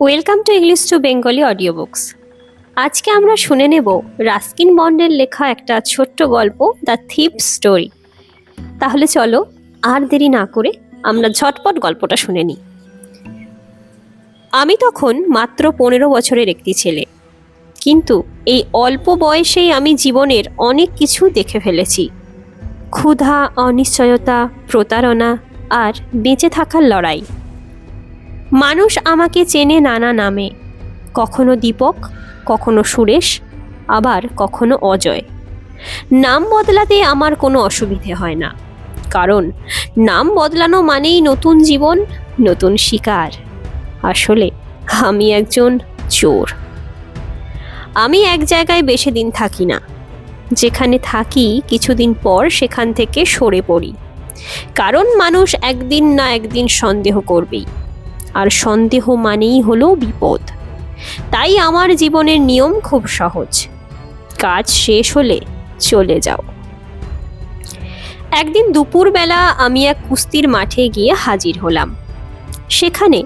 Welcome to English to Bengali audio books. আজকে আমরা শুনে নেব রাস্কিন বন্ডের লেখা একটা ছোট্ট গল্প, দ্য থিপ স্টোরি। তাহলে চলো আর দেরি না করে আমরা ঝটপট গল্পটা শুনে নিই। আমি তখন মাত্র 15 বছরের একটি ছেলে, কিন্তু এই অল্প বয়সেই আমি জীবনের অনেক কিছু দেখে ফেলেছি। ক্ষুধা, অনিশ্চয়তা, প্রতারণা আর বেঁচে থাকার লড়াই। মানুষ আমাকে চেনে নানা নামে, কখনো দীপক, কখনো সুরেশ, আবার কখনো অজয়। নাম বদলাতে আমার কোনো অসুবিধে হয় না, কারণ নাম বদলানো মানেই নতুন জীবন, নতুন শিকার। আসলে আমি একজন চোর। আমি এক জায়গায় বেশি দিন থাকি না। যেখানে থাকি কিছুদিন পর সেখান থেকে সরে পড়ি, কারণ মানুষ একদিন না একদিন সন্দেহ করবেই, আর সন্দেহ মানেই হলো বিপদ। তাই আমার জীবনের নিয়ম খুব সহজ, কাজ শেষ হলে চলে যাও। একদিন দুপুরবেলা আমি এক কুস্তির মাঠে গিয়ে হাজির হলাম। সেখানে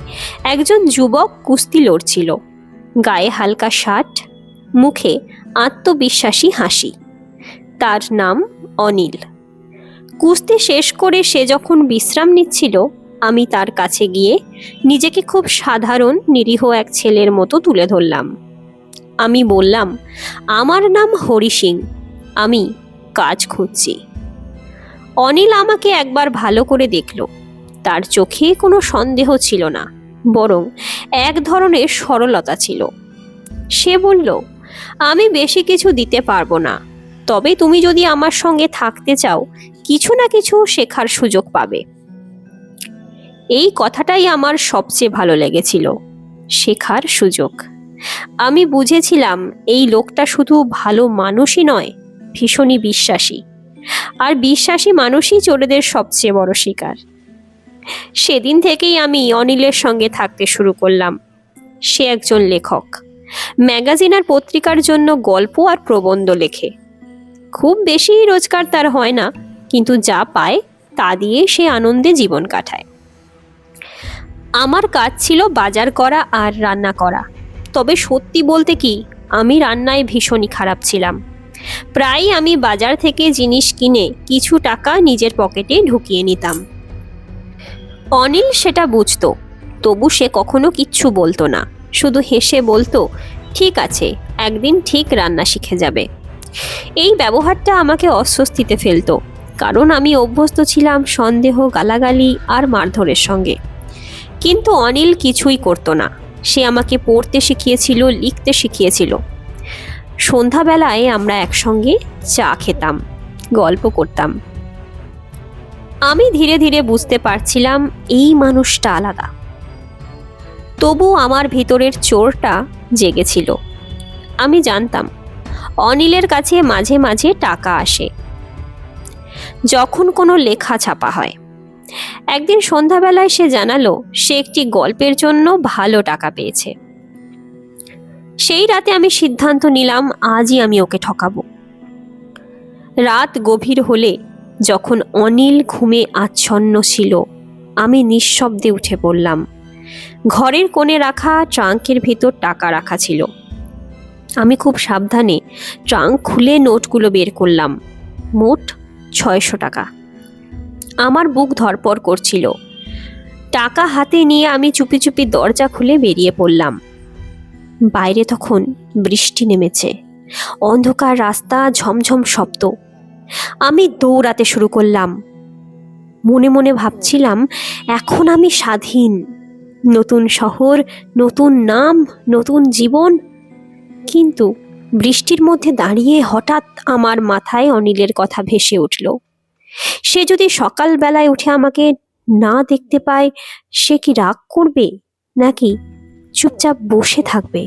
একজন যুবক কুস্তি লড়ছিল, গায়ে হালকা শার্ট, মুখে আত্মবিশ্বাসী হাসি। তার নাম অনিল। কুস্তি শেষ করে সে যখন বিশ্রাম নিচ্ছিল, আমি তার কাছে গিয়ে নিজেকে খুব সাধারণ নিরীহ এক ছেলের মতো তুলে ধরলাম। আমি বললাম, আমার নাম হরি সিং, আমি কাজ খুঁজছি। অনিল আমাকে একবার ভালো করে দেখল। তার চোখে কোনো সন্দেহ ছিল না, বরং এক ধরনের সরলতা ছিল। সে বলল, আমি বেশি কিছু দিতে পারবো না, তবে তুমি যদি আমার সঙ্গে থাকতে চাও, কিছু না কিছু শেখার সুযোগ পাবে। এই কথাটাই আমার সবচেয়ে ভালো লেগেছিল, শেখার সুযোগ। আমি বুঝেছিলাম এই লোকটা শুধু ভালো মানুষই নয়, ভীষণই বিশ্বাসী, আর বিশ্বাসী মানুষই চোরেদের সবচেয়ে বড় শিকার। সেদিন থেকেই আমি অনিলের সঙ্গে থাকতে শুরু করলাম। সে একজন লেখক, ম্যাগাজিন আর পত্রিকার জন্য গল্প আর প্রবন্ধ লেখে। খুব বেশি রোজগার তার হয় না, কিন্তু যা পায় তা দিয়ে সে আনন্দে জীবন কাটায়। আমার কাজ ছিল বাজার করা আর রান্না করা। তবে সত্যি বলতে কি, আমি রান্নায় ভীষণই খারাপ ছিলাম। প্রায়ই আমি বাজার থেকে জিনিস কিনে কিছু টাকা নিজের পকেটে ঢুকিয়ে নিতাম। অনিল সেটা বুঝতো, তবু সে কখনো কিচ্ছু বলতো না, শুধু হেসে বলতো, ঠিক আছে, একদিন ঠিক রান্না শিখে যাবে। এই ব্যবহারটা আমাকে অস্বস্তিতে ফেলতো, কারণ আমি অভ্যস্ত ছিলাম সন্দেহ, গালাগালি আর মারধরের সঙ্গে। কিন্তু অনিল কিছুই করতো না। সে আমাকে পড়তে শিখিয়েছিল, লিখতে শিখিয়েছিল। সন্ধ্যাবেলায় আমরা একসঙ্গে চা খেতাম, গল্প করতাম। আমি ধীরে ধীরে বুঝতে পারছিলাম এই মানুষটা আলাদা। তবু আমার ভিতরের চোরটা জেগেছিল। আমি জানতাম অনিলের কাছে মাঝে মাঝে টাকা আসে, যখন কোনো লেখা ছাপা হয়। একদিন সন্ধ্যাবেলায় সে জানালো সে একটি গল্পের জন্য ভালো টাকা পেয়েছে। সেই রাতে আমি সিদ্ধান্ত নিলাম, আজই আমি ওকে ঠকাবো। রাত গভীর হলে, যখন অনিল ঘুমে আচ্ছন্ন ছিল, আমি নিঃশব্দে উঠে পড়লাম। ঘরের কোণে রাখা ট্রাঙ্কের ভেতর টাকা রাখা ছিল। আমি খুব সাবধানে ট্রাঙ্ক খুলে নোটগুলো বের করলাম। মোট 600 টাকা। আমার বুক ধড়ফড় করছিল। টাকা হাতে নিয়ে আমি চুপি চুপি দরজা খুলে বেরিয়ে পড়লাম। বাইরে তখন বৃষ্টি নেমেছে, অন্ধকার রাস্তা, ঝমঝম শব্দ। আমি দৌড়াতে শুরু করলাম। মনে মনে ভাবছিলাম, এখন আমি স্বাধীন। নতুন শহর, নতুন নাম, নতুন জীবন। কিন্তু বৃষ্টির মধ্যে দাঁড়িয়ে হঠাৎ আমার মাথায় অনিলের কথা ভেসে উঠল। সে যদি সকালবেলায় উঠে আমাকে না দেখতে পায়, সে কি রাগ করবে, নাকি চুপচাপ বসে থাকবে?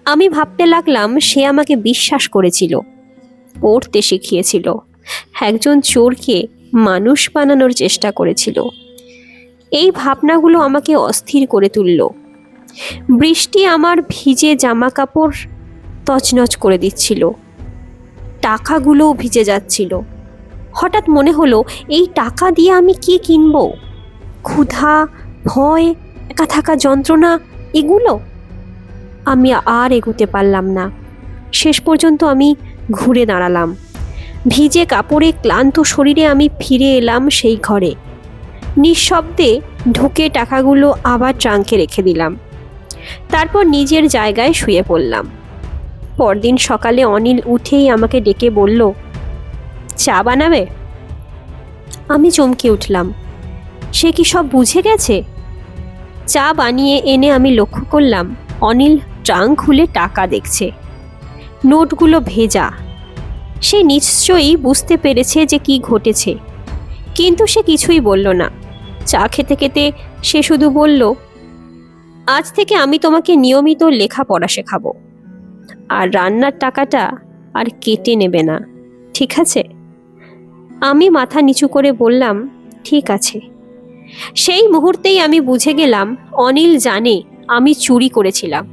আমি ভাবতে লাগলাম, সে আমাকে বিশ্বাস করেছিল, পড়তে শিখিয়েছিল, একজন চোরকে মানুষ বানানোর চেষ্টা করেছিল। এই ভাবনাগুলো আমাকে অস্থির করে তুলল। বৃষ্টি আমার ভিজে জামা কাপড় তছনছ করে দিচ্ছিল, টাকাগুলোও ভিজে যাচ্ছিল। হঠাৎ মনে হলো, এই টাকা দিয়ে আমি কি কিনবো? ক্ষুধা, ভয়, একা থাকা যন্ত্রণা, এগুলো? আমি আর এগোতে পারলাম না। শেষ পর্যন্ত আমি ঘুরে দাঁড়ালাম। ভিজে কাপড়ে ক্লান্ত শরীরে আমি ফিরে এলাম সেই ঘরে। নিঃশব্দে ঢুকে টাকাগুলো আবার ট্রাঙ্কে রেখে দিলাম। তারপর নিজের জায়গায় শুয়ে পড়লাম। পরদিন সকালে অনিল উঠেই আমাকে ডেকে বলল, চা বানাবে? আমি চমকে উঠলাম। সে কি সব বুঝে গেছে? চা বানিয়ে এনে আমি লক্ষ্য করলাম অনিল ট্রাঙ্ক খুলে টাকা দেখছে। নোটগুলো ভেজা। সে নিশ্চয়ই বুঝতে পেরেছে যে কি ঘটেছে, কিন্তু সে কিছুই বলল না। চা খেতে খেতে সে শুধু বলল, আজ থেকে আমি তোমাকে নিয়মিত লেখাপড়া শেখাবো, আর রান্নার টাকাটা আর কেটে নেবে না, ঠিক আছে? আমি মাথা নিচু করে বললাম, ঠিক আছে। সেই মুহূর্তেই আমি বুঝে গেলাম অনিল জানে আমি চুরি করেছিলাম,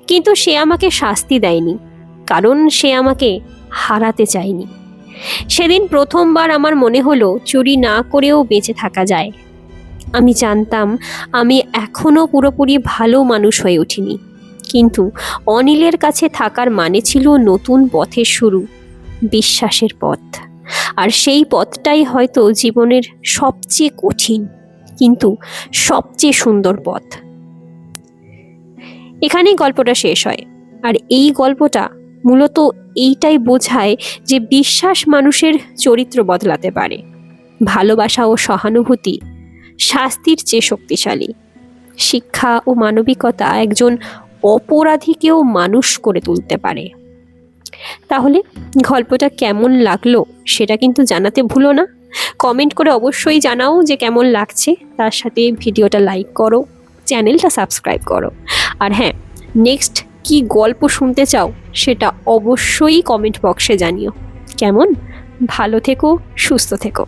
কিন্তু সে আমাকে শাস্তি দেয়নি, কারণ সে আমাকে হারাতে চায়নি। সেদিন প্রথমবার আমার মনে হলো চুরি না করেও বেঁচে থাকা যায়। আমি জানতাম আমি এখনো পুরোপুরি ভালো মানুষ হয়ে উঠিনি, কিন্তু অনিলের কাছে থাকার মানে ছিল নতুন পথের শুরু, বিশ্বাসের পথ। আর সেই পথটাই হয়তো জীবনের সবচেয়ে কঠিন কিন্তু সবচেয়ে সুন্দর পথ। এখানেই গল্পটা শেষ হয়। আর এই গল্পটা মূলত এইটাই বোঝায় যে বিশ্বাস মানুষের চরিত্র বদলাতে পারে। ভালোবাসা ও সহানুভূতি শাস্তির চেয়ে শক্তিশালী। শিক্ষা ও মানবিকতা একজন অপরাধীকেও মানুষ করে তুলতে পারে। তাহলে গল্পটা কেমন লাগলো সেটা কিন্তু জানাতে ভুলো না। কমেন্ট করে অবশ্যই জানাও যে কেমন লাগছে। তার সাথে ভিডিওটা লাইক করো, চ্যানেলটা সাবস্ক্রাইব করো। আর হ্যাঁ, নেক্সট কি গল্প শুনতে চাও সেটা অবশ্যই কমেন্ট বক্সে জানিও। কেমন? ভালো থেকো, সুস্থ থেকো।